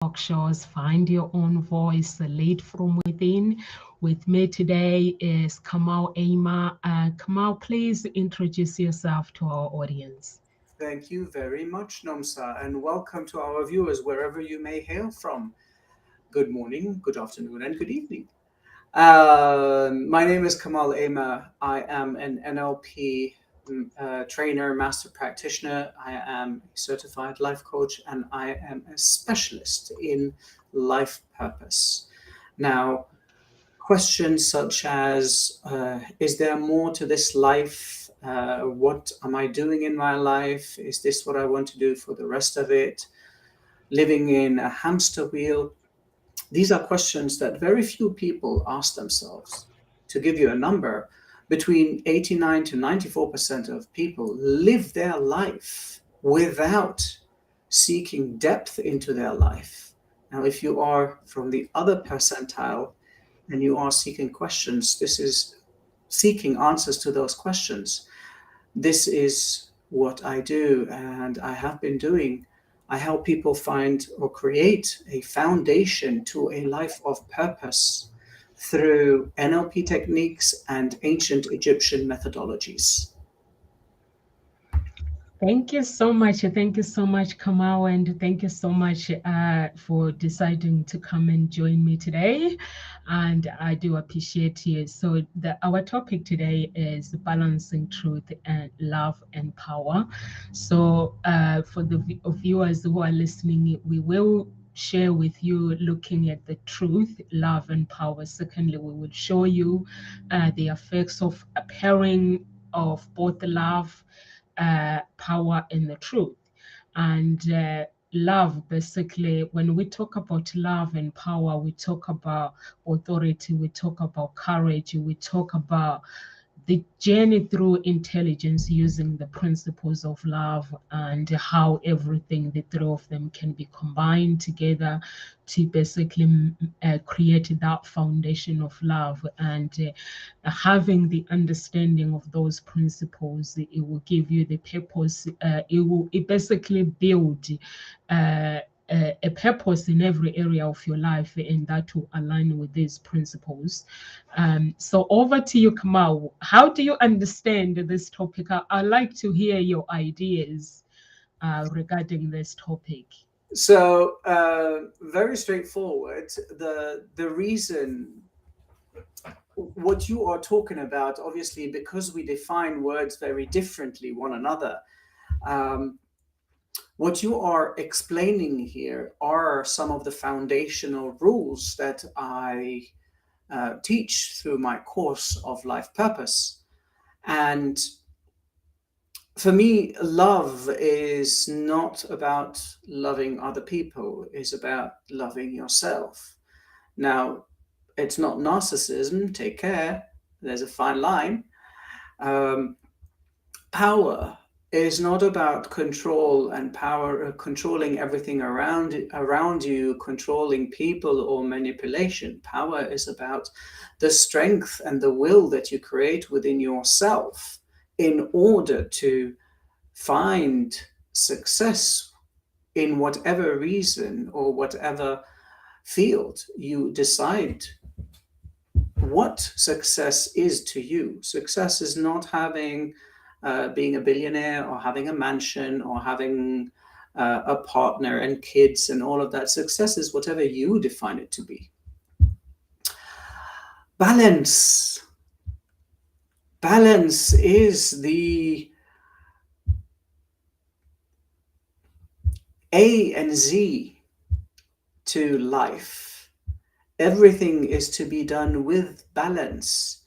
talk shows, Find Your Own Voice, Lead from Within. With me today is Kamal Aima. Kamal, please introduce yourself to our audience. Thank you very much, Nomsa, and welcome to our viewers wherever you may hail from. Good morning, good afternoon, and good evening. My name is Kamal Ema. I am an NLP trainer, master practitioner. I am a certified life coach, and I am a specialist in life purpose. Now, questions such as is there more to this life? What am I doing in my life? Is this what I want to do for the rest of it? Living in a hamster wheel? These are questions that very few people ask themselves. To give you a number, between 89 to 94% of people live their life without seeking depth into their life. Now, if you are from the other percentile, and you are seeking questions, this is seeking answers to those questions. This is what I do, and I have been doing. I help people find or create a foundation to a life of purpose through NLP techniques and ancient Egyptian methodologies. Thank you so much. Thank you so much, Kamal, and thank you so much for deciding to come and join me today. And I do appreciate you. So, our topic today is balancing truth and love and power. So, for the viewers who are listening, we will share with you looking at the truth, love, and power. Secondly, we will show you the effects of a pairing of both the love, power, and the truth. And love, basically, when we talk about love and power, we talk about authority, we talk about courage, we talk about the journey through intelligence using the principles of love and how everything, the three of them, can be combined together to basically create that foundation of love. And having the understanding of those principles, it will give you the purpose. It basically build a purpose in every area of your life, and that will align with these principles. So over to you, Kamal. How do you understand this topic? I'd like to hear your ideas regarding this topic. So, very straightforward. The reason what you are talking about, obviously, because we define words very differently one another. Um, what you are explaining here are some of the foundational rules that I teach through my course of life purpose. And for me, love is not about loving other people, it's about loving yourself. Now, it's not narcissism, take care, there's a fine line. Um, Power is not about control and power, controlling everything around you, controlling people or manipulation. Power is about the strength and the will that you create within yourself in order to find success in whatever reason or whatever field you decide what success is to you. Success is not having being a billionaire or having a mansion or having a partner and kids and all of that. Success is whatever you define it to be. Balance. Balance is the A and Z to life. Everything is to be done with balance.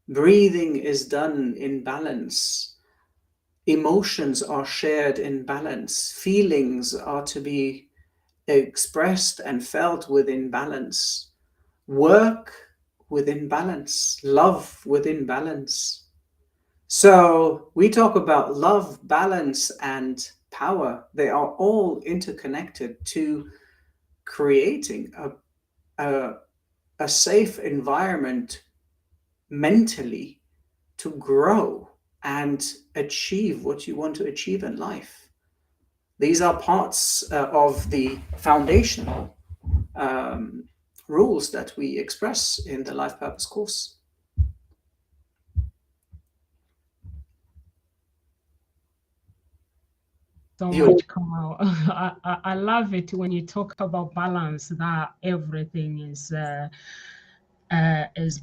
Breathing is done in balance. Emotions are shared in balance. Feelings are to be expressed and felt within balance. Work within balance. Love within balance. So we talk about love, balance, and power. They are all interconnected to creating a, a safe environment mentally to grow and achieve what you want to achieve in life. These are parts of the foundation um, rules that we express in the life purpose course. So You much, Kamal. I love it when you talk about balance, that everything is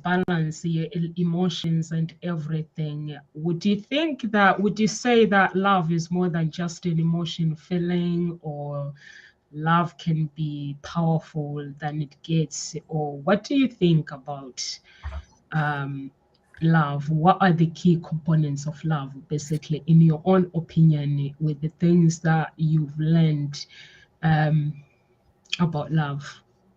balance, your emotions and everything. Would you say that love is more than just an emotion feeling, or love can be powerful than it gets? Or what do you think about um, love? What are the key components of love, basically, in your own opinion, with the things that you've learned um, about love?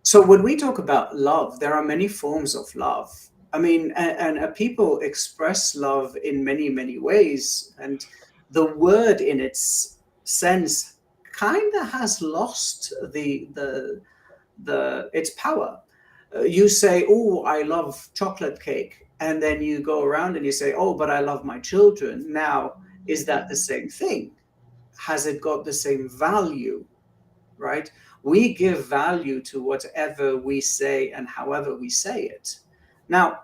So when we talk about love, there are many forms of love. I mean, and people express love in many, many ways. And the word in its sense kind of has lost the its power. You say, "Oh, I love chocolate cake," and then you go around and you say, "Oh, but I love my children." Now, is that the same thing? Has it got the same value? Right? We give value to whatever we say and however we say it. Now,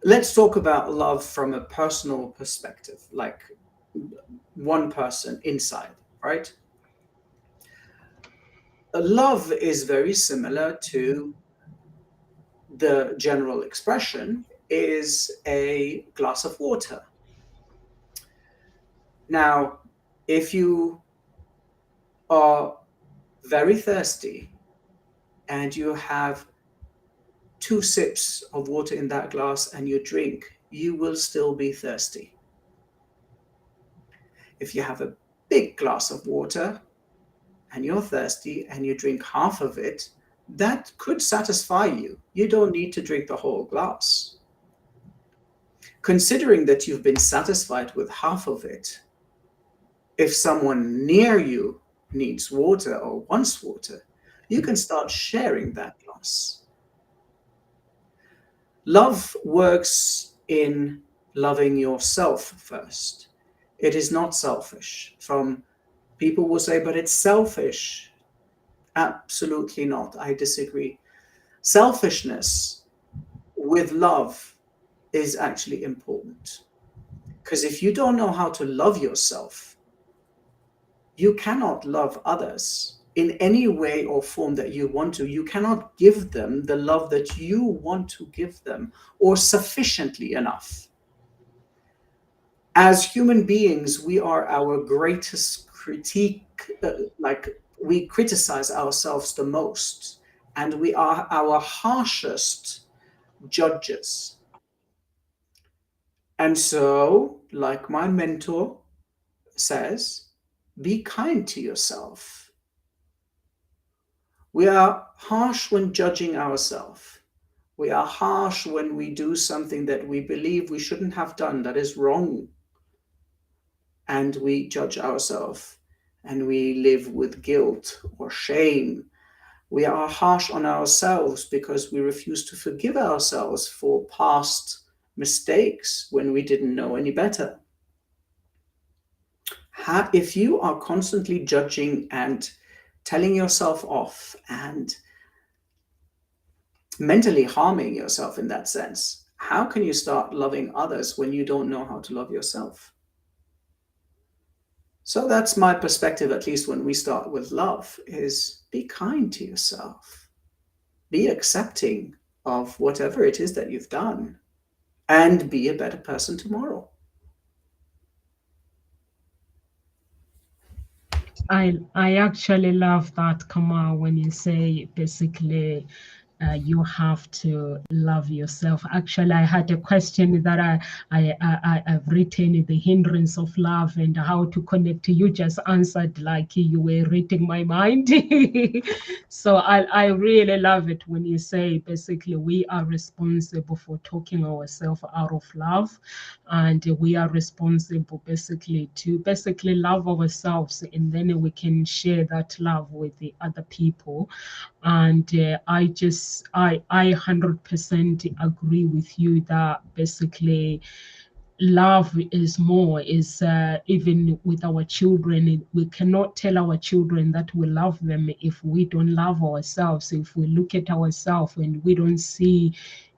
let's talk about love from a personal perspective, like one person inside, right? Love is very similar to the general expression is a glass of water. Now, if you are very thirsty and you have 2 sips of water in that glass and you drink, you will still be thirsty. If you have a big glass of water and you're thirsty and you drink half of it, that could satisfy you. You don't need to drink the whole glass. Considering that you've been satisfied with half of it, if someone near you needs water or wants water, you can start sharing that glass. Love works in loving yourself first. It is not selfish. From people will say, but it's selfish. Absolutely not. I disagree. Selfishness with love is actually important. Because if you don't know how to love yourself, you cannot love others in any way or form that you want to. You cannot give them the love that you want to give them or sufficiently enough. As human beings, we are our greatest critique, like we criticize ourselves the most, and we are our harshest judges. And so, like my mentor says, be kind to yourself. We are harsh when judging ourselves. We are harsh when we do something that we believe we shouldn't have done, that is wrong. And we judge ourselves and we live with guilt or shame. We are harsh on ourselves because we refuse to forgive ourselves for past mistakes when we didn't know any better. If you are constantly judging and telling yourself off and mentally harming yourself in that sense, how can you start loving others when you don't know how to love yourself? So that's my perspective, at least when we start with love, is be kind to yourself. Be accepting of whatever it is that you've done and be a better person tomorrow. I actually love that, Kamal, when you say basically you have to love yourself. Actually, I had a question that I've written, the hindrance of love and how to connect. You just answered like you were reading my mind. So I really love it when you say basically we are responsible for talking ourselves out of love, and we are responsible basically to basically love ourselves, and then we can share that love with the other people. And I 100% agree with you that basically love is more, is even with our children, we cannot tell our children that we love them if we don't love ourselves. If we look at ourselves and we don't see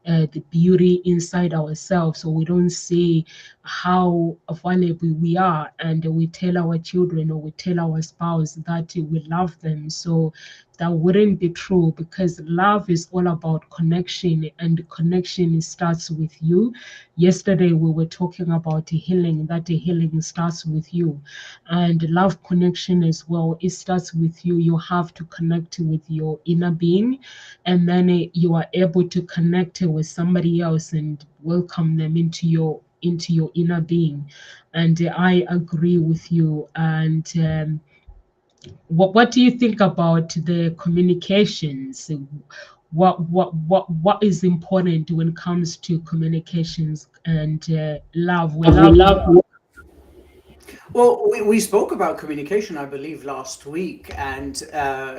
the beauty inside ourselves, or we don't see how valuable we are, and we tell our children or we tell our spouse that we love them, so that wouldn't be true, because love is all about connection, and connection starts with you. Yesterday we were talking about healing, that the healing starts with you, and love connection as well, it starts with you. You have to connect with your inner being, and then you are able to connect with somebody else and welcome them into your inner being. And I agree with you. And what do you think about the communications? What is important when it comes to communications and love? We We love. love. Well, we spoke about communication, I believe, last week, and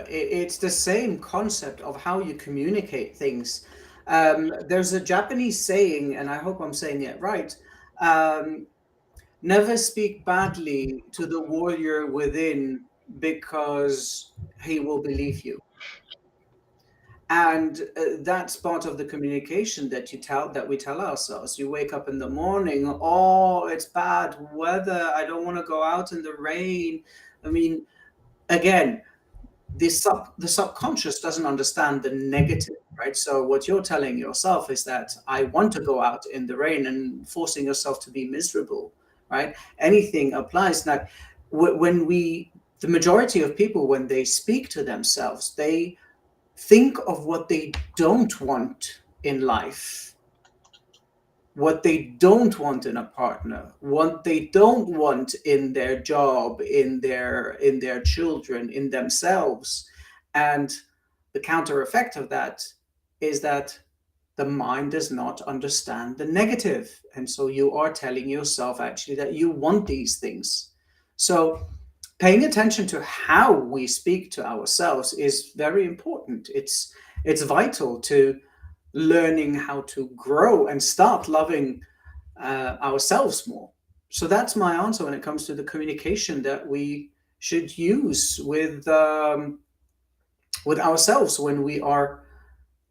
it's the same concept of how you communicate things. There's a Japanese saying, and I hope I'm saying it right. Um, Never speak badly to the warrior within, because he will believe you. And that's part of the communication that we tell ourselves. You wake up in the morning, oh, it's bad weather, I don't want to go out in the rain. I mean, again, the subconscious doesn't understand the negative, right? So what you're telling yourself is that I want to go out in the rain, and forcing yourself to be miserable, right? Anything applies. Now, when we the majority of people, when they speak to themselves, they think of what they don't want in life, what they don't want in a partner, what they don't want in their job, in their children, in themselves. And the counter effect of that is that the mind does not understand the negative. And so you are telling yourself actually that you want these things. So paying attention to how we speak to ourselves is very important. It's vital to learning how to grow and start loving ourselves more. So that's my answer when it comes to the communication that we should use with ourselves when we are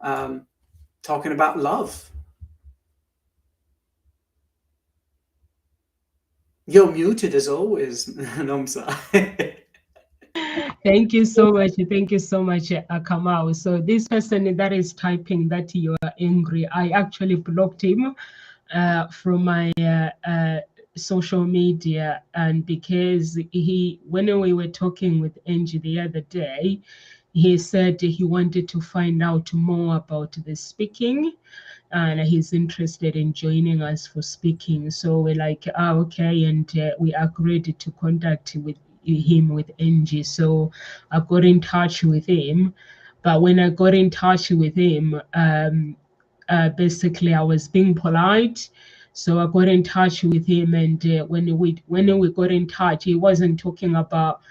um, talking about love. You're muted as always, Nomsa. Thank you so much. Thank you so much, Kamau. So this person that is typing that you are angry, I actually blocked him from my social media, and because when we were talking with Angie the other day, he said he wanted to find out more about the speaking, and he's interested in joining us for speaking. So we're like, okay, and we agreed to contact with him with Angie. So I got in touch with him, but when I got in touch with him, basically I was being polite. So I got in touch with him, and when we got in touch, he wasn't talking about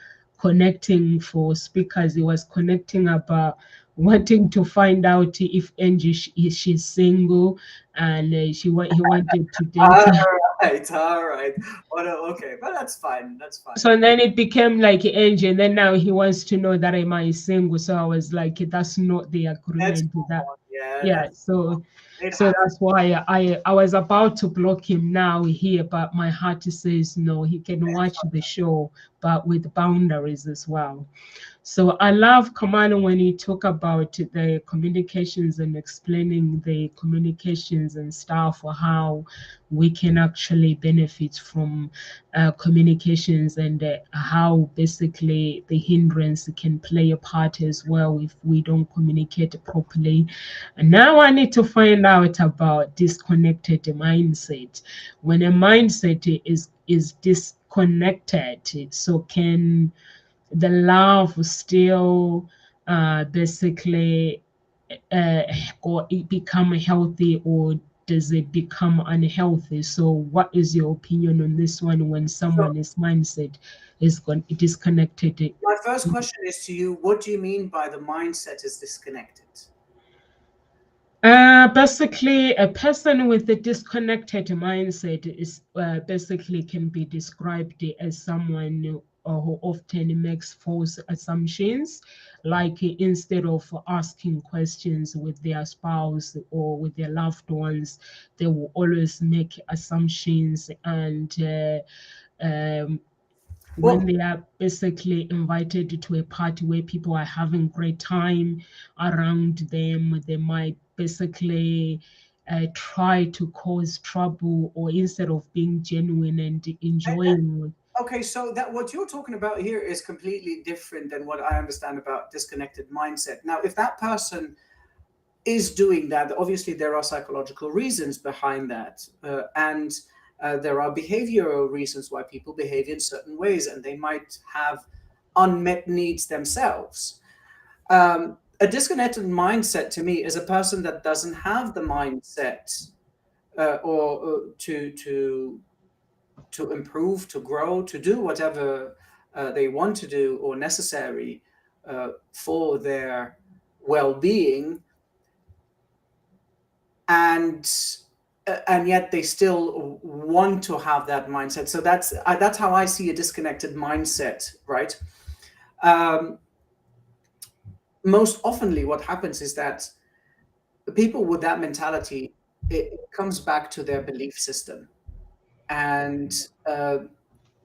connecting for speakers. He was connecting about wanting to find out if Angie is she's single, and he wanted to date All her. right, all right. Oh, no, okay, but that's fine. That's fine. So then it became like Angie, and then now he wants to know that am I single. So I was like, that's not the Let's agreement with move that. on. Yeah, Yeah, let's move on. so It so happens. that's why I was about to block him now here, but my heart says no, he can watch the show, but with boundaries as well. So I love, Kamano, when you talk about the communications and explaining the communications and stuff, or how we can actually benefit from communications, and how basically the hindrance can play a part as well if we don't communicate properly. And now I need to find out about disconnected mindset. When a mindset is disconnected, so can the love still basically uh, or it become healthy, or does it become unhealthy? So what is your opinion on this one when So someone's mindset is disconnected? my first question is to you: what do you mean by the mindset is disconnected? Basically, a person with a disconnected mindset is basically can be described as someone who often makes false assumptions, like instead of asking questions with their spouse or with their loved ones, they will always make assumptions and when Well, they are basically invited to a party where people are having great time around them, they might basically try to cause trouble, or instead of being genuine and enjoying. okay, so that what you're talking about here is completely different than what I understand about disconnected mindset. Now, if that person is doing that, obviously there are psychological reasons behind that, and there are behavioral reasons why people behave in certain ways, and they might have unmet needs themselves. A disconnected mindset to me is a person that doesn't have the mindset or to improve, to grow, to do whatever they want to do or necessary for their well-being, and and yet they still want to have that mindset. So that's how I see a disconnected mindset, right? Um, Most oftenly, what happens is that people with that mentality, it comes back to their belief system, and uh,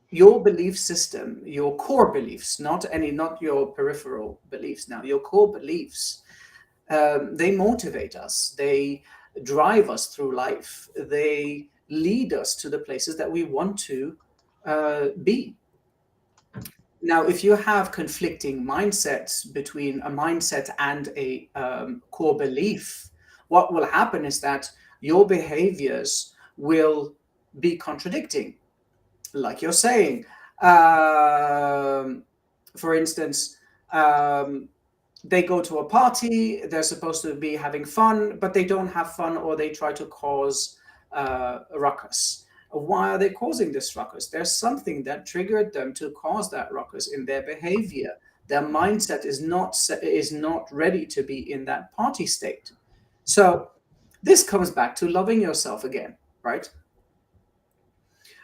your belief system, your core beliefs, not your peripheral beliefs. Now, your core beliefs, they motivate us. They drive us through life. They lead us to the places that we want to be. Now, if you have conflicting mindsets between a mindset and a core belief, what will happen is that your behaviors will be contradicting, like you're saying. Um, for instance, um, they go to a party, they're supposed to be having fun, but they don't have fun, or they try to cause a ruckus. Why are they causing this ruckus? There's something that triggered them to cause that ruckus in their behavior. Their mindset is not ready to be in that party state. So this comes back to loving yourself again, right?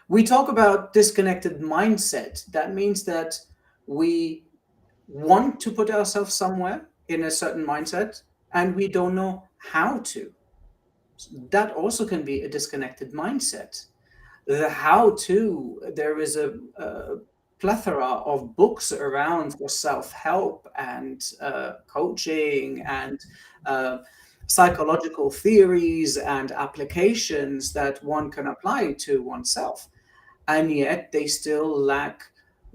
We talk about disconnected mindset. That means that we want to put ourselves somewhere in a certain mindset and we don't know how to. That also can be a disconnected mindset. The how to, there is a plethora of books around for self-help and coaching and uh, psychological theories and applications that one can apply to oneself, and yet they still lack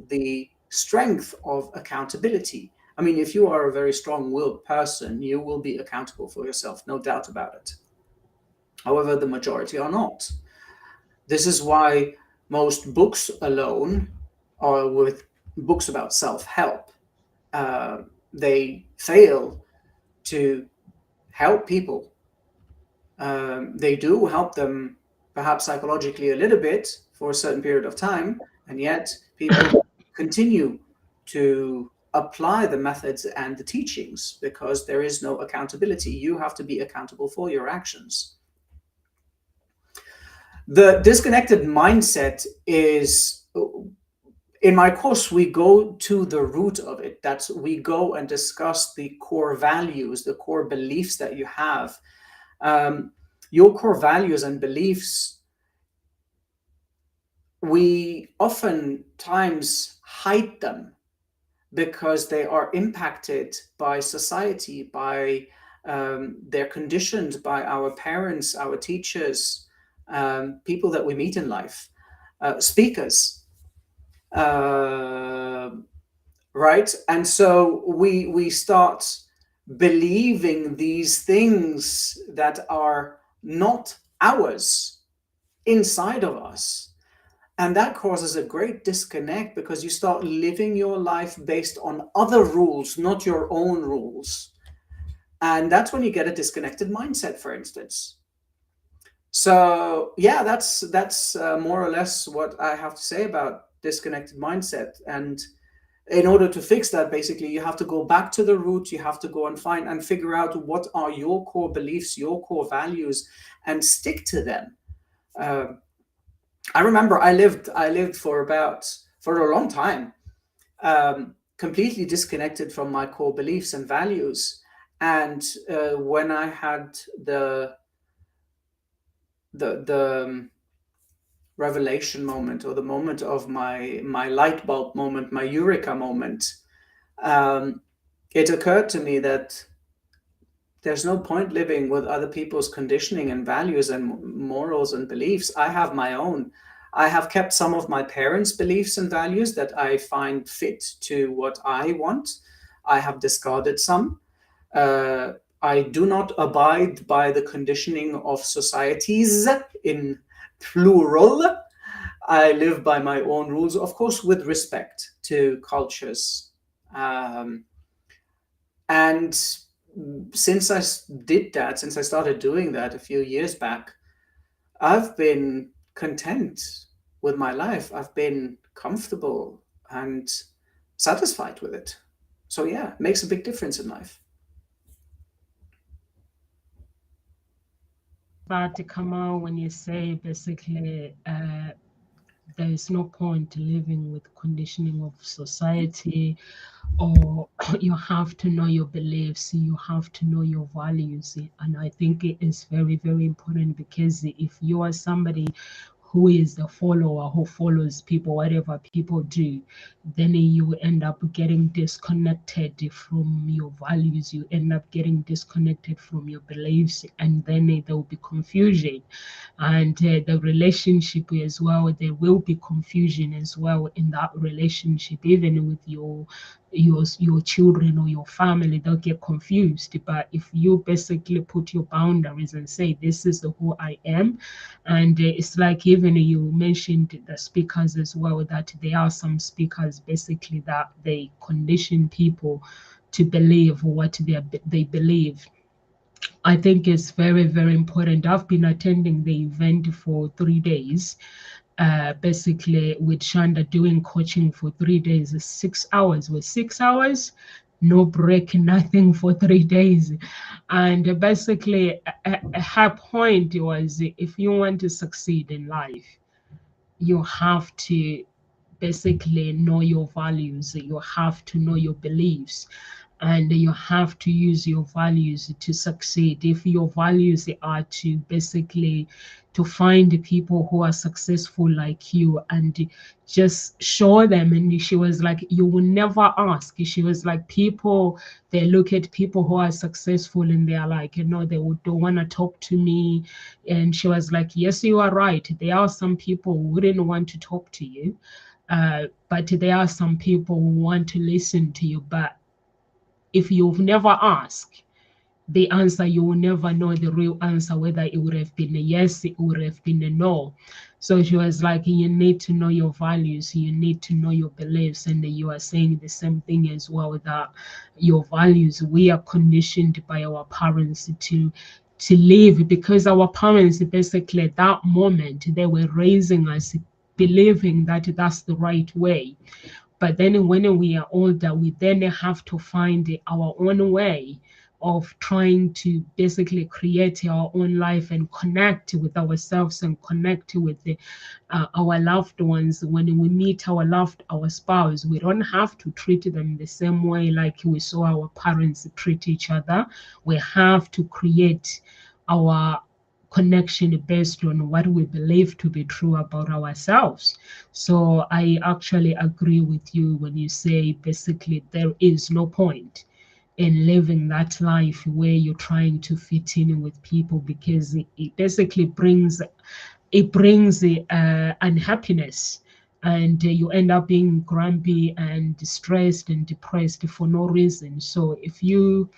the strength of accountability. I mean, if you are a very strong willed person, you will be accountable for yourself, no doubt about it. However, the majority are not. This is why most books alone, or with books about self help, they fail to help people. They do help them perhaps psychologically a little bit for a certain period of time, and yet people continue to apply the methods and the teachings because there is no accountability. You have to be accountable for your actions. The disconnected mindset is, in my course, we go to the root of it. That's, we go and discuss the core values, the core beliefs that you have. Um, your core values and beliefs, we oftentimes hide them because they are impacted by society, by they're conditioned by our parents, our teachers, people that we meet in life, speakers, uh, right? And so we start believing these things that are not ours inside of us. And that causes a great disconnect because you start living your life based on other rules, not your own rules. And that's when you get a disconnected mindset, for instance. So yeah, that's more or less what I have to say about disconnected mindset. And In order to fix that, basically, you have to go back to the root. You have to go and find and figure out what are your core beliefs, your core values, and stick to them. Uh, I remember I lived for a long time, completely disconnected from my core beliefs and values. And when I had the revelation moment, or the moment of my light bulb moment, my eureka moment, um, it occurred to me that there's no point living with other people's conditioning and values and morals and beliefs. I have my own. I have kept some of my parents' beliefs and values that I find fit to what I want. I have discarded some. Uh, I do not abide by the conditioning of societies in plural. I live by my own rules, of course, with respect to cultures. Um, and since I started doing that a few years back, I've been content with my life. I've been comfortable and satisfied with it. So yeah, it makes a big difference in life. But to come out when you say basically there is no point living with conditioning of society, or you have to know your beliefs, you have to know your values. And I think it is very, very important, because if you are somebody who is a follower, who follows people, whatever people do, then you end up getting disconnected from your values, you end up getting disconnected from your beliefs, and then there will be confusion. And the relationship as well, there will be confusion as well in that relationship, even with your children or your family. They'll get confused. But if you basically put your boundaries and say, this is who I am, and it's like, even you mentioned the speakers as well, that there are some speakers basically that they condition people to believe what they believe. I think it's very, very important. I've been attending the event for 3 days, basically with Shanda, doing coaching for 3 days, 6 hours, with 6 hours, no break, nothing, for 3 days. And basically, her point was, if you want to succeed in life, you have to basically know your values, you have to know your beliefs, and you have to use your values to succeed. If your values are to basically to find people who are successful like you and just show them. And she was like, you will never ask. She was like, people, they look at people who are successful and they're like, don't want to talk to me. And she was like, yes, you are right, there are some people who wouldn't want to talk to you, but there are some people who want to listen to you. But if you've never asked the answer, you will never know the real answer, whether it would have been a yes, it would have been a no. So she was like, you need to know your values, you need to know your beliefs. And you are saying the same thing as well, that your values, we are conditioned by our parents to live, because our parents basically at that moment, they were raising us believing that that's the right way. But then when we are older, we then have to find our own way of trying to basically create our own life and connect with ourselves and connect with our loved ones. When we meet our spouse, we don't have to treat them the same way like we saw our parents treat each other. We have to create our connection based on what we believe to be true about ourselves. So I actually agree with you when you say basically there is no point in living that life where you're trying to fit in with people, because it basically brings unhappiness, and you end up being grumpy and stressed and depressed for no reason. So if you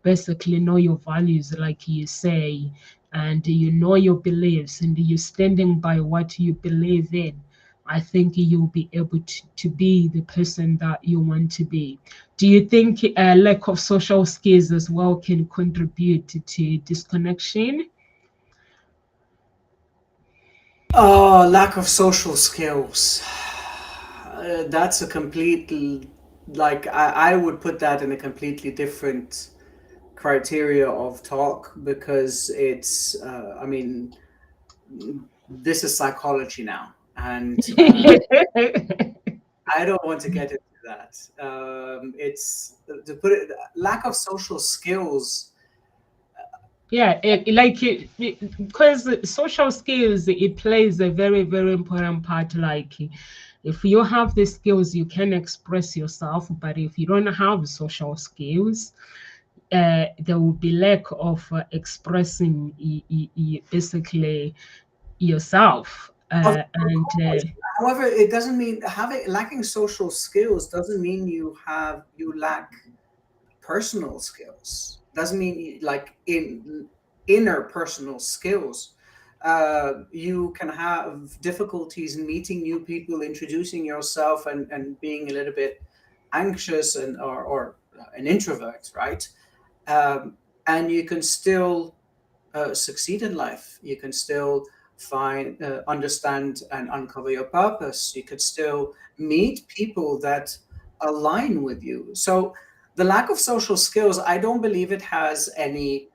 basically know your values, like you say, and you know your beliefs, and you're standing by what you believe in, I think you'll be able to be the person that you want to be. Do you think a lack of social skills as well can contribute to disconnection? Oh, lack of social skills. That's a complete. like I would put that in a completely different criteria of talk, because it's I mean, this is psychology now, and I don't want to get into that. It's to put it, lack of social skills. Yeah, like because social skills, it plays a very, very important part. Like if you have the skills, you can express yourself, but if you don't have social skills, there will be lack of expressing basically yourself. Of And course. However, it doesn't mean having lacking social skills doesn't mean you lack personal skills. Doesn't mean like in inner personal skills. You can have difficulties meeting new people, introducing yourself, and being a little bit anxious and or an introvert, right? Um, and you can still succeed in life. You can still find, understand, and uncover your purpose. You could still meet people that align with you. So, the lack of social skills, I don't believe it has any.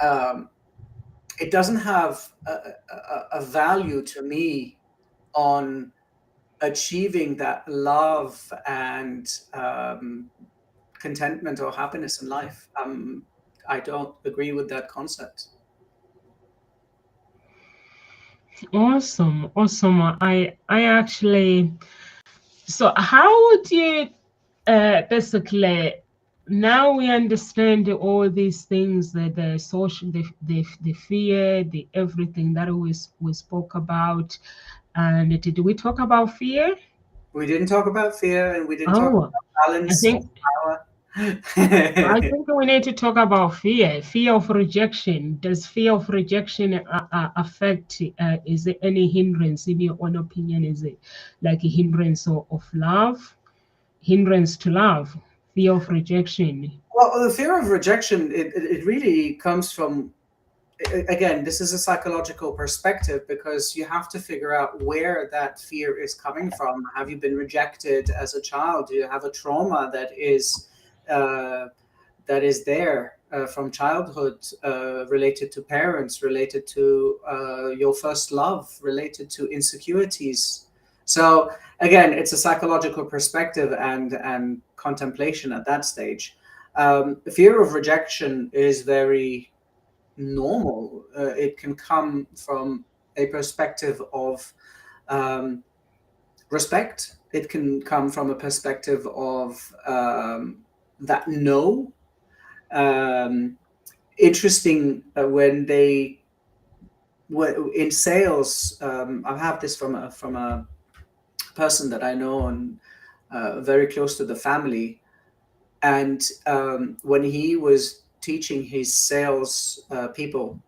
Um, it doesn't have a value to me on achieving that love and contentment or happiness in life. I don't agree with that concept. awesome, awesome. I actually. So how would you basically, now we understand all these things, the social, the fear, the everything that we spoke about. And did we talk about fear? We didn't talk about fear, and we didn't talk Oh, about I balance or think I power. think we need to talk about fear. Fear of rejection. Does fear of rejection affect? Is it any hindrance? In your own opinion, is it like a hindrance of love? Hindrance to love? Fear of rejection. Well, the fear of rejection, it really comes from, again, this is a psychological perspective, because you have to figure out where that fear is coming from. Have you been rejected as a child? Do you have a trauma uh, that is there from childhood, related to parents, related to your first love, related to insecurities? So again, it's a psychological perspective and contemplation at that stage. Fear of rejection is very normal. It can come from a perspective of um, respect. It can come from a perspective of that no. Um, Interesting, when they were in sales. I have this from a person that I know, and very close to the family. And when he was teaching his sales people,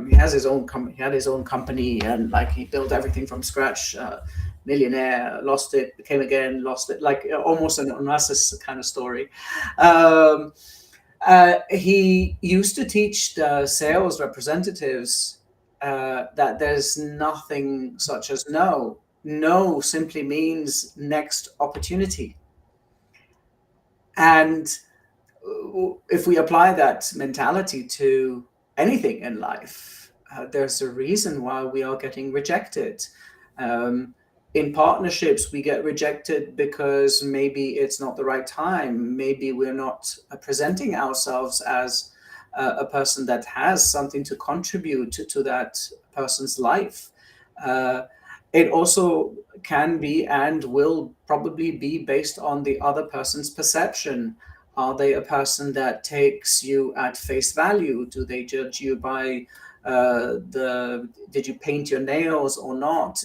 he has his own he had his own company, and like he built everything from scratch. Millionaire, lost it, became again, lost it, like almost an Onassis kind of story. Um, he used to teach the sales representatives that there's nothing such as no. No simply means next opportunity. And if we apply that mentality to anything in life, there's a reason why we are getting rejected. Um, in partnerships, we get rejected because maybe it's not the right time. Maybe we're not presenting ourselves as a person that has something to contribute to that person's life. Uh, it also can be and will probably be based on the other person's perception. Are they a person that takes you at face value? Do they judge you by the did you paint your nails or not?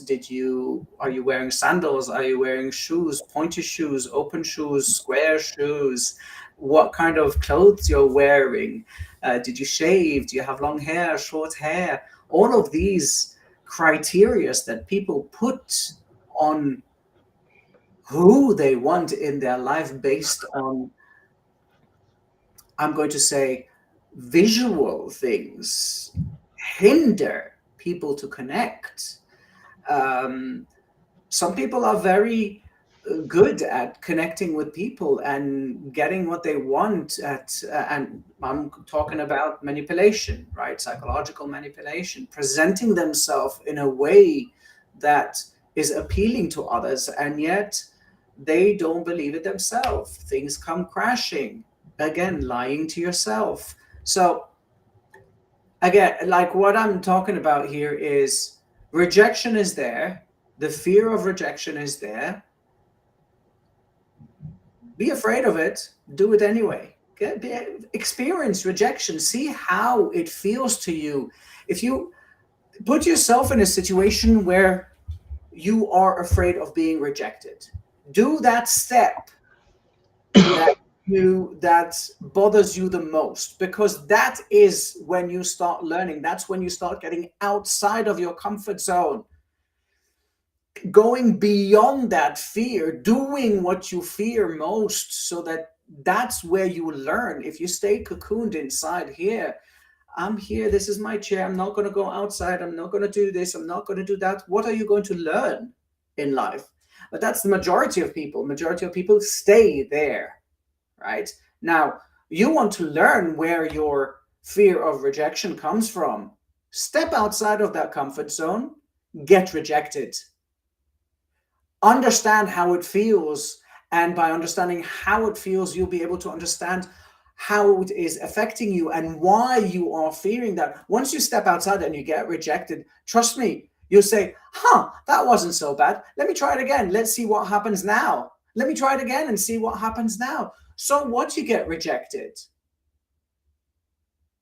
Are you wearing sandals? Are you wearing shoes, pointy shoes, open shoes, square shoes? What kind of clothes you're wearing? Did you shave? Do you have long hair, short hair? All of these criterias that people put on who they want in their life based on, I'm going to say, visual things, hinder people to connect. Um, some people are very good at connecting with people and getting what they want and I'm talking about manipulation, right? Psychological manipulation, presenting themselves in a way that is appealing to others, and yet they don't believe it themselves. Things come crashing. Again, lying to yourself. So again, like what I'm talking about here is rejection is there, the fear of rejection is there. Be afraid of it, do it anyway. Experience rejection, see how it feels to you. If you put yourself in a situation where you are afraid of being rejected, do that step that that bothers you the most, because that is when you start learning. That's when you start getting outside of your comfort zone, going beyond that fear, doing what you fear most, so that that's where you learn. If you stay cocooned inside here, I'm here, this is my chair, I'm not going to go outside, I'm not going to do this, I'm not going to do that, what are you going to learn in life? But that's the majority of people. Majority of people stay there, right? Now, you want to learn where your fear of rejection comes from. Step outside of that comfort zone, get rejected, understand how it feels, and by understanding how it feels, you'll be able to understand how it is affecting you and why you are fearing that. Once you step outside and you get rejected, trust me, you'll say, that wasn't so bad, let me try it again, let's see what happens now, let me try it again and see what happens now. So what, you get rejected,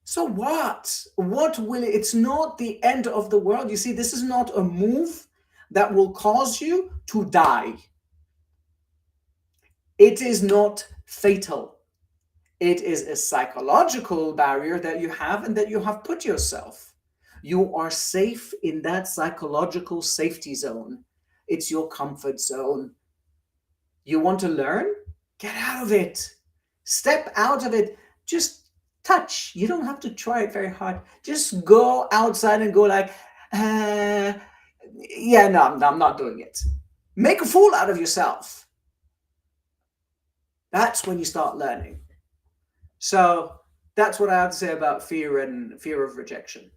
so what will it, it's not the end of the world. You see, this is not a move that will cause you to die. It is not fatal. It is a psychological barrier that you have and that you have put yourself. You are safe in that psychological safety zone. It's your comfort zone. You want to learn? Get out of it. Step out of it. Just touch. You don't have to try it very hard. Just go outside and go like, yeah, no, I'm not doing it. Make a fool out of yourself. That's when you start learning. So that's what I have to say about fear and fear of rejection.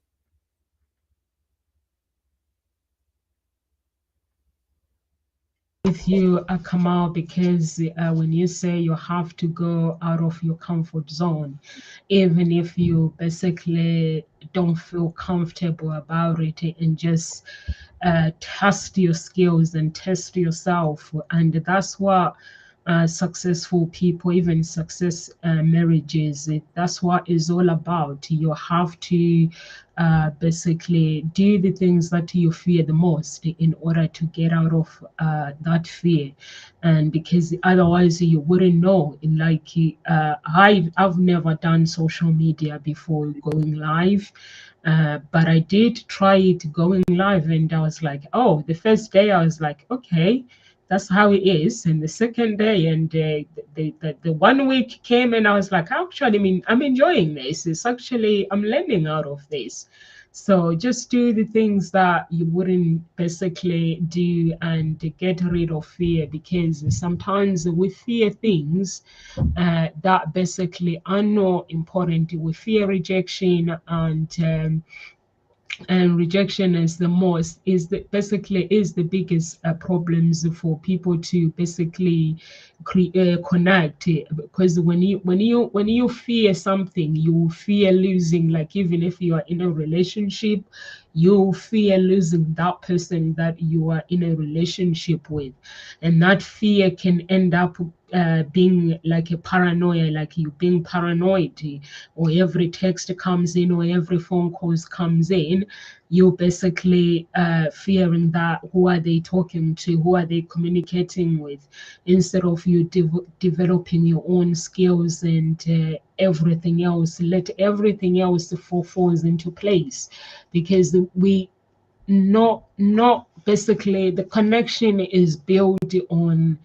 With you, Kamal, because when you say you have to go out of your comfort zone, even if you basically don't feel comfortable about it, and just test your skills and test yourself. And that's what successful people, even success marriages, that's what it's all about. You have to basically do the things that you fear the most in order to get out of that fear. And because otherwise you wouldn't know. Like I've never done social media before going live. But I did try it going live, and I was like, oh, the first day I was like, okay, that's how it is. And the second day, and the 1 week came, and I was like, actually, I mean, I'm enjoying this. It's actually, I'm learning out of this. So just do the things that you wouldn't basically do and get rid of fear, because sometimes we fear things that basically are not important. We fear rejection, and rejection is the most, is the basically is the biggest problems for people to basically connect, because when you fear something, you fear losing. Like even if you are in a relationship, you fear losing that person that you are in a relationship with, and that fear can end up being like a paranoia, like you being paranoid, or every text comes in or every phone calls comes in, you're basically fearing that who are they talking to, who are they communicating with, instead of you developing your own skills and everything else. Let everything else falls into place, because we not basically, the connection is built on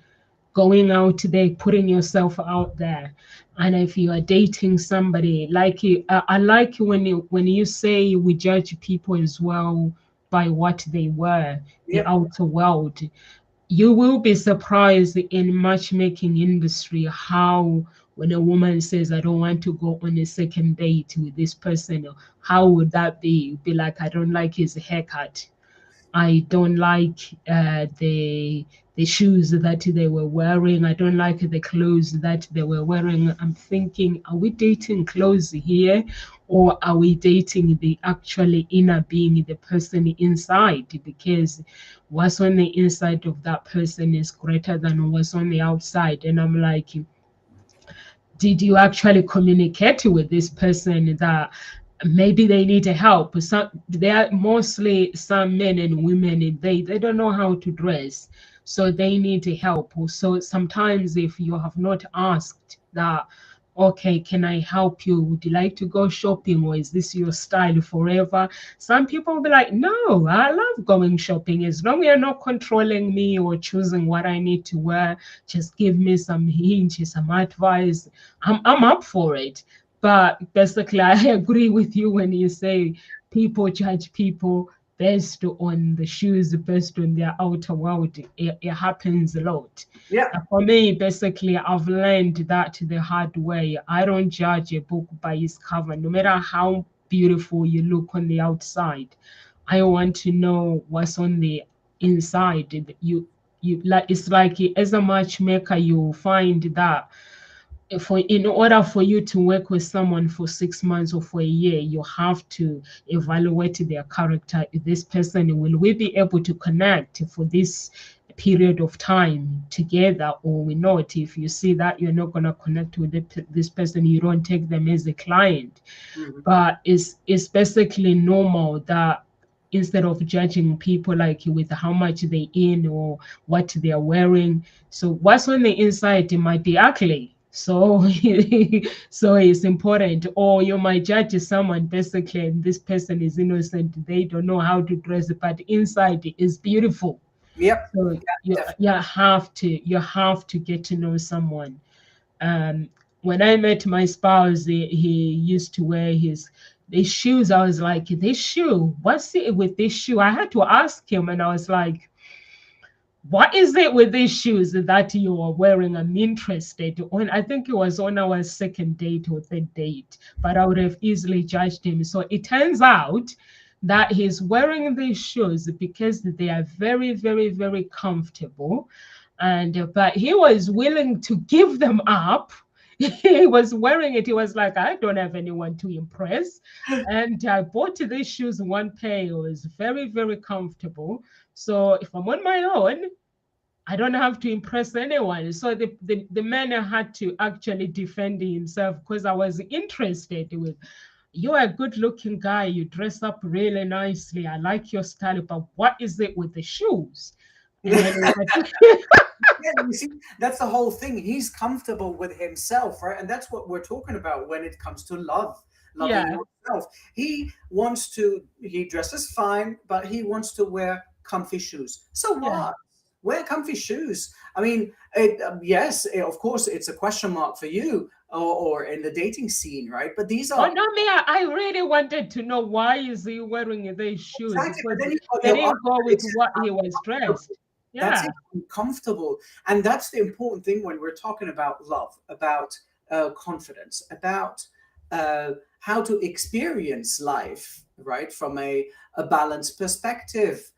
going out there, putting yourself out there. And if you are dating somebody, like you, I like when you say we judge people as well by what they were, the Yep. outer world. you will be surprised in matchmaking industry how when a woman says I don't want to go on a second date with this person, how would that be like I don't like his haircut, I don't like the shoes that they were wearing. I don't like the clothes that they were wearing. I'm thinking, are we dating clothes here, or are we dating the actually inner being, the person inside? Because what's on the inside of that person is greater than what's on the outside. And I'm like, did you actually communicate with this person that maybe they need help? Some they are mostly some men and women, they don't know how to dress, so they need help. So sometimes if you have not asked that, okay, can I help you, would you like to go shopping, or is this your style forever? Some people will be like, no, I love going shopping as long as you're not controlling me or choosing what I need to wear. Just give me some hints, some advice. I'm up for it. But basically, I agree with you when you say people judge people based on the shoes, based on their outer world. It happens a lot. Yeah. For me, basically, I've learned that the hard way. I don't judge a book by its cover, no matter how beautiful you look on the outside. I want to know what's on the inside. You like, it's like as a matchmaker, you find that for in order for you to work with someone for 6 months or for a year, you have to evaluate their character. This person, will we be able to connect for this period of time together, or we not? If you see that you're not going to connect with this person, you don't take them as a client. Mhm. But it's basically normal that instead of judging people like with how much they in or what they are wearing, so what's on the inside, it might be ugly. So so it's important. Or you might judge someone basically and this person is innocent, they don't know how to dress, but inside is beautiful. Yep. So Yeah, you have to get to know someone. um, when I met my spouse, he used to wear these shoes. I was like, this shoe, what's it with this shoe? I had to ask him, and I was like, what is it with these shoes that you are wearing? I'm interested. On, I think it was on our second date or third date, but I would have easily judged him. So it turns out that he's wearing these shoes because they are very, very, very comfortable. And but he was willing to give them up. He was wearing it. He was like, I don't have anyone to impress. And I bought these shoes, one pair. It was very, very comfortable. So if I'm on my own, I don't have to impress anyone. So the man had to actually defend himself because I was interested with, you're a good looking guy. You dress up really nicely. I like your style, but what is it with the shoes? And then yeah. what? Yeah, you see, that's the whole thing. He's comfortable with himself, right? And that's what we're talking about when it comes to love, loving Yeah, yourself. He dresses fine, but he wants to wear comfy shoes. So yeah. what? Wear comfy shoes. I mean, yes, of course, it's a question mark for you or in the dating scene, right? But these Oh are no, me, I really wanted to know why is he wearing these shoes, exactly. But because then you've got they your didn't go with argument. what he was dressed. That's Yeah, it, uncomfortable. And that's the important thing when we're talking about love, about confidence, about how to experience life, right? From a balanced perspective,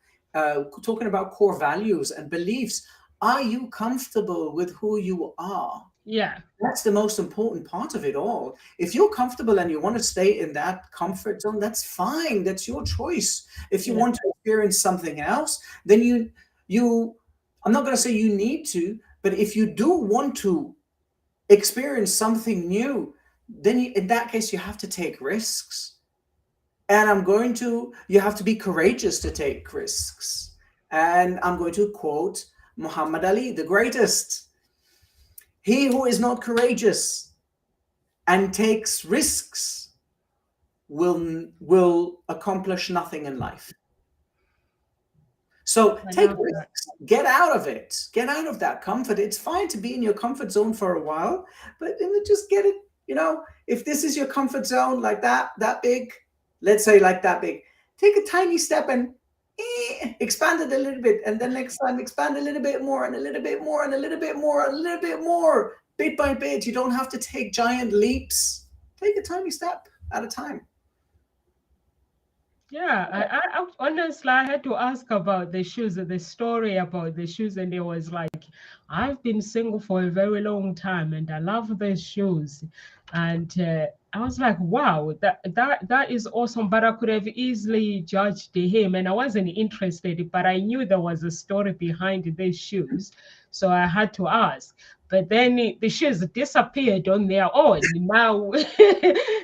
talking about core values and beliefs. Are you comfortable with who you are? yeah, That's the most important part of it all. If you're comfortable and you want to stay in that comfort zone, that's fine. That's your choice. If you yeah, want to experience something else, then you I'm not going to say you need to, but if you do want to experience something new, then in that case you have to take risks. And you have to be courageous to take risks. And I'm going to quote Muhammad Ali, the greatest. He who is not courageous and takes risks will accomplish nothing in life. So I take love that. risks, get out of it, get out of that comfort. It's fine to be in your comfort zone for a while, but then just get it. If this is your comfort zone like that big, let's say like that big, take a tiny step and expand it a little bit, and then next time expand a little bit more, and a little bit more, and a little bit more, and a little bit more, bit by bit. You don't have to take giant leaps. Take a tiny step at a time. Yeah, honestly, I had to ask about the shoes, the story about the shoes, and it was like, I've been single for a very long time, and I love these shoes, and I was like, wow, that is awesome. But I could have easily judged him, and I wasn't interested, but I knew there was a story behind these shoes, so I had to ask. But then the shoes disappeared on their own. Now,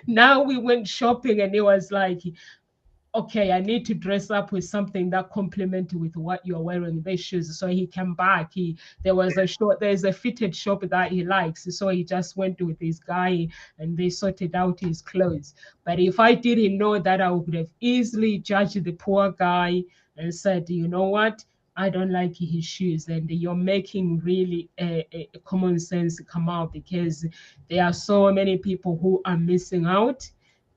now we went shopping, and it was like, okay, I need to dress up with something that complemented with what you're wearing, these shoes. So he came back. There's a fitted shop that he likes. So he just went with this guy and they sorted out his clothes. But if I didn't know that, I would have easily judged the poor guy and said, you know what? I don't like his shoes, and you're making really a common sense come out, because there are so many people who are missing out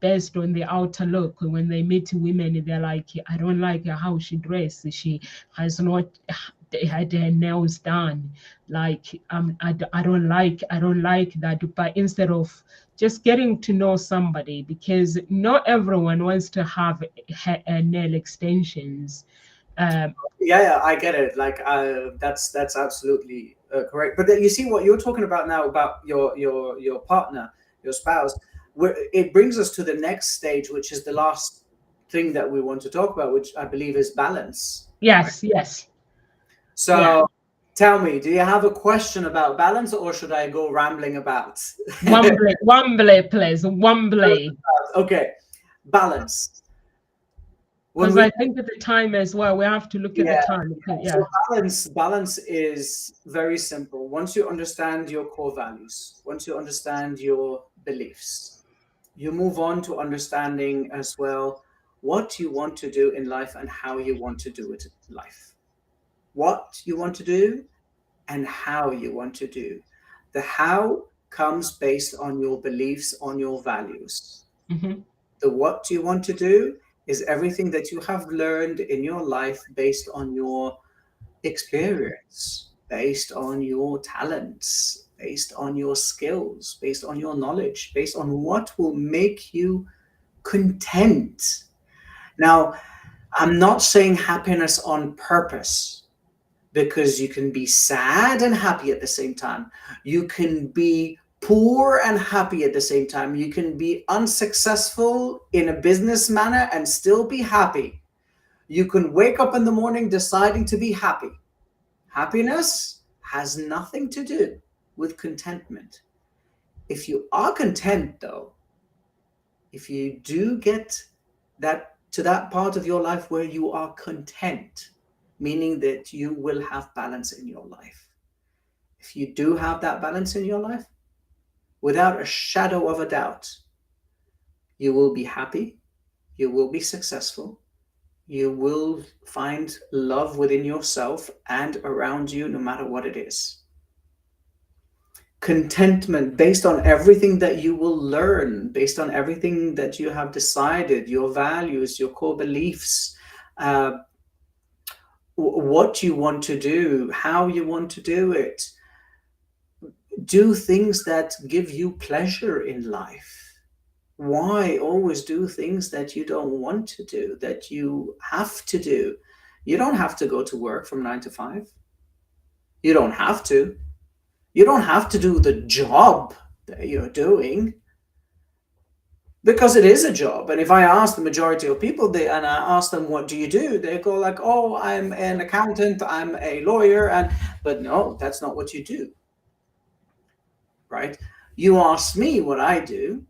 based on the outer look. When they meet women, they're like, I don't like how she dresses. She has not had her nails done. Like, I don't like that. But instead of just getting to know somebody, because not everyone wants to have nail extensions. Um, Yeah, I get it. Like, that's absolutely correct. But then you see what you're talking about now about your partner, your spouse. Where it brings us to the next stage, which is the last thing that we want to talk about, which I believe is balance. Right. yes, yes, yeah. So, tell me, do you have a question about balance, or should I go rambling about? Wembley, please, Wembley. Okay, balance. When Because we I think at the time as well, we have to look at the Yeah. time. Okay, So yeah. balance is very simple. Once you understand your core values, once you understand your beliefs, you move on to understanding as well what you want to do in life and how you want to do it in life. What you want to do and how you want to do. The how comes based on your beliefs, on your values. Hmm. The what you want to do is everything that you have learned in your life based on your experience, based on your talents, based on your skills, based on your knowledge, based on what will make you content. Now, I'm not saying happiness on purpose, because you can be sad and happy at the same time. You can be poor and happy at the same time. You can be unsuccessful in a business manner and still be happy. You can wake up in the morning deciding to be happy. Happiness has nothing to do with contentment. If you are content, though, if you do get that to that part of your life where you are content, meaning that you will have balance in your life. If you do have that balance in your life, without a shadow of a doubt, you will be happy, you will be successful, you will find love within yourself and around you, no matter what it is. Contentment based on everything that you will learn, based on everything that you have decided, your values, your core beliefs, uh, what you want to do, how you want to do it. Do things that give you pleasure in life. Why always do things that you don't want to do, that you have to do? You don't have to go to work from 9 to 5. You don't have to. You don't have to do the job that you're doing, because it is a job. And if I ask the majority of people, and I ask them, what do you do? They go like, oh, I'm an accountant, I'm a lawyer. But no, that's not what you do, right? You ask me what I do,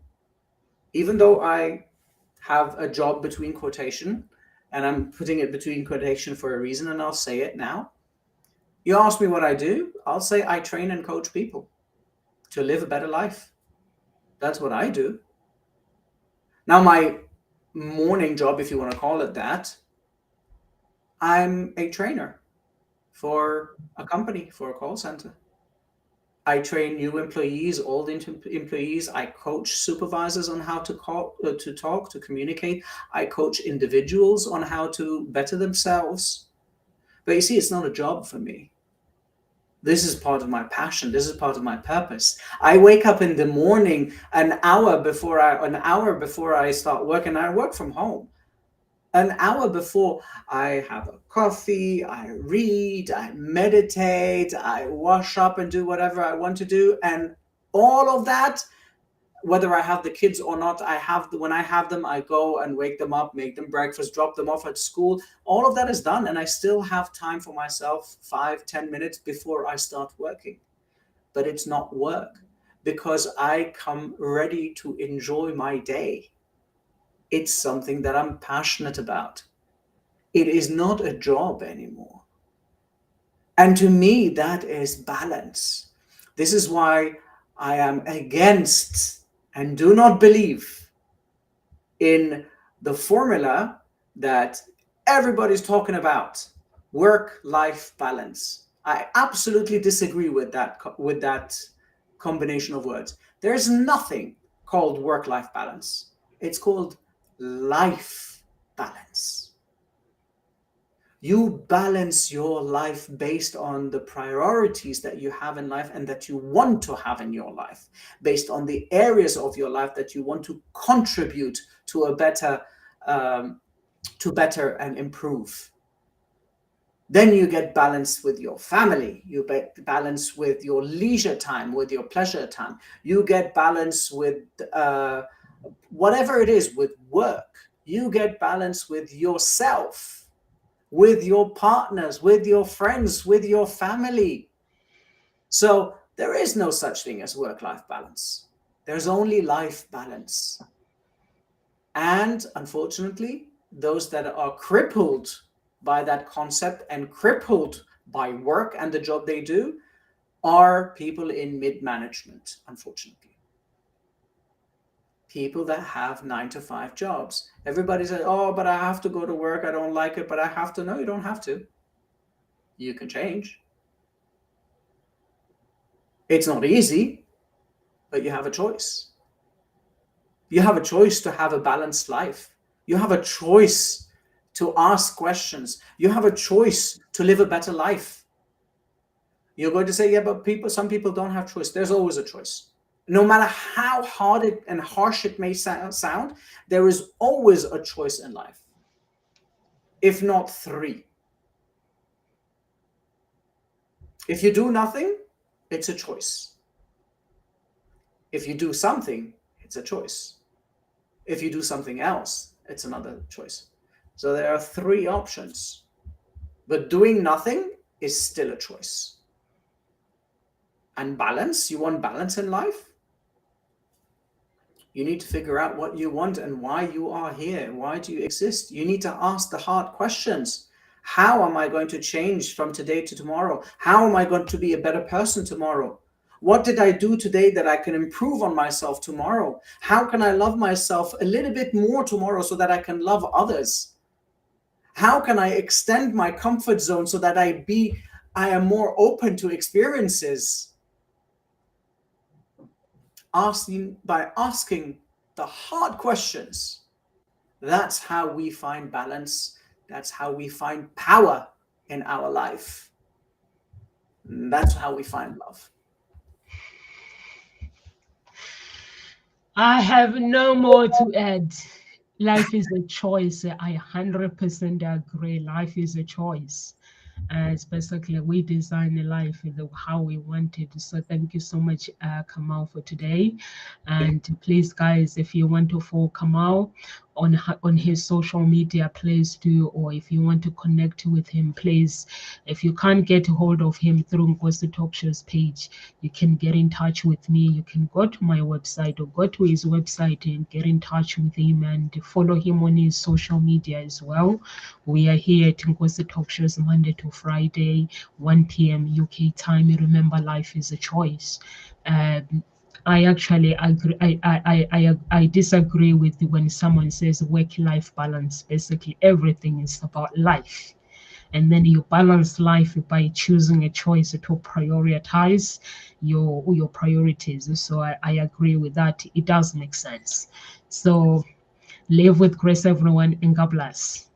even though I have a job between quotation, and I'm putting it between quotation for a reason, and I'll say it now. You ask me what I do, I'll say I train and coach people to live a better life. That's what I do. Now, my morning job, if you want to call it that, I'm a trainer for a company, for a call center. I train new employees, old employees. I coach supervisors on how to talk, to communicate. I coach individuals on how to better themselves. But you see, it's not a job for me. This is part of my passion. This is part of my purpose. I wake up in the morning an hour before I start work, and I work from home. An hour before, I have a coffee, I read, I meditate, I wash up and do whatever I want to do. And all of that, whether I have the kids or not, when I have them, I go and wake them up, make them breakfast, drop them off at school. All of that is done. And I still have time for myself, 5-10 minutes before I start working. But it's not work, because I come ready to enjoy my day. It's something that I'm passionate about. It is not a job anymore. And to me, that is balance. This is why I am against and do not believe in the formula that everybody's talking about, work-life balance. I absolutely disagree with that combination of words. There's nothing called work-life balance. It's called life balance. You balance your life based on the priorities that you have in life and that you want to have in your life, based on the areas of your life that you want to contribute to a better, and improve. Then you get balance with your family. You get balance with your leisure time, with your pleasure time. You get balance with whatever it is, with work. You get balance with yourself, with your partners, with your friends, with your family. So there is no such thing as work-life balance. There's only life balance. And unfortunately, those that are crippled by that concept and crippled by work and the job they do are people in mid-management, unfortunately. People that have 9-to-5 jobs. Everybody says, oh, but I have to go to work. I don't like it, but I have to. No, you don't have to. You can change. It's not easy, but you have a choice. You have a choice to have a balanced life. You have a choice to ask questions. You have a choice to live a better life. You're going to say, yeah, but some people don't have choice. There's always a choice. No matter how hard and harsh it may sound, there is always a choice in life, if not 3. If you do nothing, it's a choice. If you do something, it's a choice. If you do something else, it's another choice. So there are 3 options, but doing nothing is still a choice. And balance, you want balance in life? You need to figure out what you want and why you are here. Why do you exist? You need to ask the hard questions. How am I going to change from today to tomorrow? How am I going to be a better person tomorrow? What did I do today that I can improve on myself tomorrow? How can I love myself a little bit more tomorrow so that I can love others? How can I extend my comfort zone so that I am more open to experiences? By asking the hard questions, that's how we find balance. That's how we find power in our life. That's how we find love. I have no more to add. Life is a choice. I 100% agree. Life is a choice. It's basically we design the life how we want it. So thank you so much, Kamal, for today. And please, guys, if you want to follow Kamal on his social media, please do. Or if you want to connect with him, please. If you can't get a hold of him through Ngozi Talk Show's page, you can get in touch with me. You can go to my website or go to his website and get in touch with him and follow him on his social media as well. We are here at Ngozi Talk Shows Monday to Friday, 1 p.m. UK time. Remember, life is a choice. I actually agree. I disagree with when someone says work-life balance. Basically, everything is about life. and then you balance life by choosing a choice to prioritize your priorities. So I agree with that. It does make sense. So live with grace, everyone, and God bless.